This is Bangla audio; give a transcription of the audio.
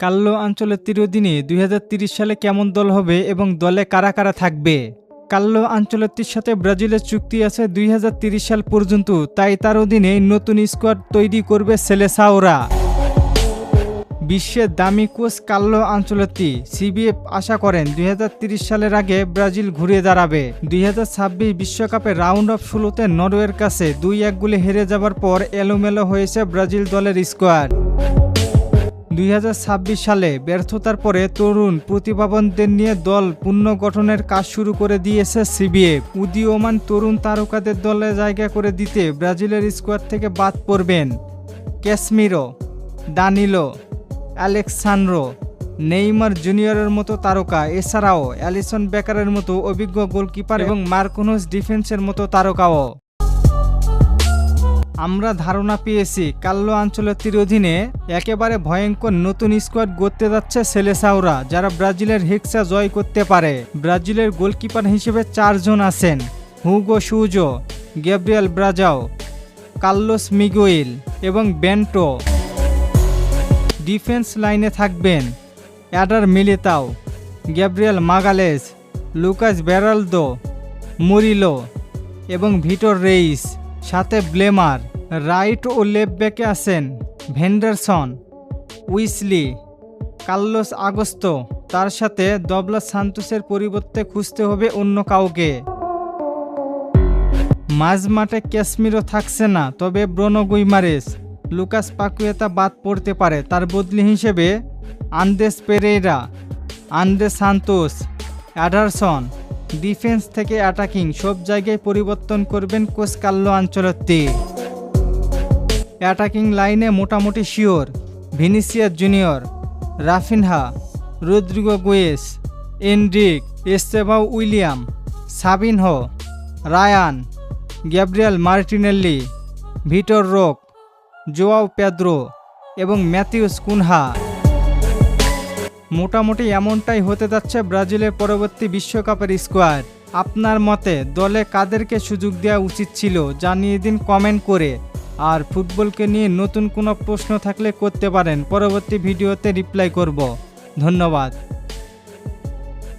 কার্লো আনচেলত্তির অধীনে 2030 সালে কেমন দল হবে এবং দলে কারা কারা থাকবে। কার্লো আনচেলত্তির সাথে ব্রাজিলের চুক্তি আছে 2030 সাল পর্যন্ত, তাই তার অধীনে নতুন স্কোয়াড তৈরি করবে সেলেসাওরা। বিশ্বের দামি কোচ কার্লো আনচেলত্তি। সিবিএফ আশা করেন 2030 সালের আগে ব্রাজিল ঘুরে দাঁড়াবে। 2026 বিশ্বকাপে রাউন্ড অফ 16-তে নরওয়ের কাছে 2-1 গোলে হেরে যাবার পর এলোমেলো হয়েছে ব্রাজিল দলের স্কোয়াড। 2026 সালে ব্যর্থতার পরে তরুণ প্রতিভাবানদের নিয়ে দল পুনর্গঠনের কাজ শুরু করে দিয়েছে সিবিএফ। উদীয়মান তরুণ তারকাদের দলে জায়গা করে দিতে ব্রাজিলের স্কোয়াড থেকে বাদ পড়বেন ক্যাসমিরো, দানিলো, আলেক্সান্দ্রো, নেইমার জুনিয়রের মতো তারকা, এছাড়াও অ্যালিসন বেকারের মতো অভিজ্ঞ গোলকিপার এবং মার্কোনোস ডিফেন্সের মতো তারকাও। আমরা ধারণা পেয়েছি কার্লো আনচেলত্তির অধীনে একেবারে ভয়ঙ্কর নতুন স্কোয়াড গড়তে যাচ্ছে সেলেসাওরা, যারা ব্রাজিলের হেক্সা জয় করতে পারে। ব্রাজিলের গোলকিপার হিসেবে 4 জন আছেন: হুগো সুজো, গ্যাব্রিয়েল ব্রাজাও, কার্লোস মিগুয়েল এবং বেন্টো। ডিফেন্স লাইনে থাকবেন Eder Militao, Gabriel মাগালেস, Lucas Beraldo, Murilo এবং ভিটর রেইস, সাথে ব্লেমার। রাইট ও লেফট ব্যাকে আছেন ভেন্ডারসন, উইসলি, কার্লোস আগস্তো। তার সাথে ডগলাস সান্তোসের পরিবর্তে খুঁজতে হবে অন্য কাউকে। মাঝমাঠে ক্যাসমিরো থাকছে না, তবে ব্রুনো গুইমারেস, লুকাস পাকুয়েতা বাদ পড়তে পারে। তার বদলি হিসেবে Andreas Pereira, Andre Santos, Ederson. Defence থেকে অ্যাটাকিং সব জায়গায় পরিবর্তন করবেন কোচ কার্লো আনচেলত্তি। অ্যাটাকিং লাইনে মোটামুটি sure Vinicius Junior, Raphinha, Rodrygo Goes, Endrick, Estevao William, Savinho, Ryan, Gabriel Martinelli, Vitor Roque, Joao Pedro এবং ম্যাথিউস কুনহা। মোটামুটি এমনটাই হতে যাচ্ছে ব্রাজিলের পরবর্তী বিশ্বকাপের স্কোয়াড। আপনার মতে দলে কাদেরকে সুযোগ দেওয়া উচিত ছিল জানিয়ে দিন কমেন্ট করে। আর ফুটবলকে নিয়ে নতুন কোনো প্রশ্ন থাকলে করতে পারেন, পরবর্তী ভিডিওতে রিপ্লাই করব। ধন্যবাদ।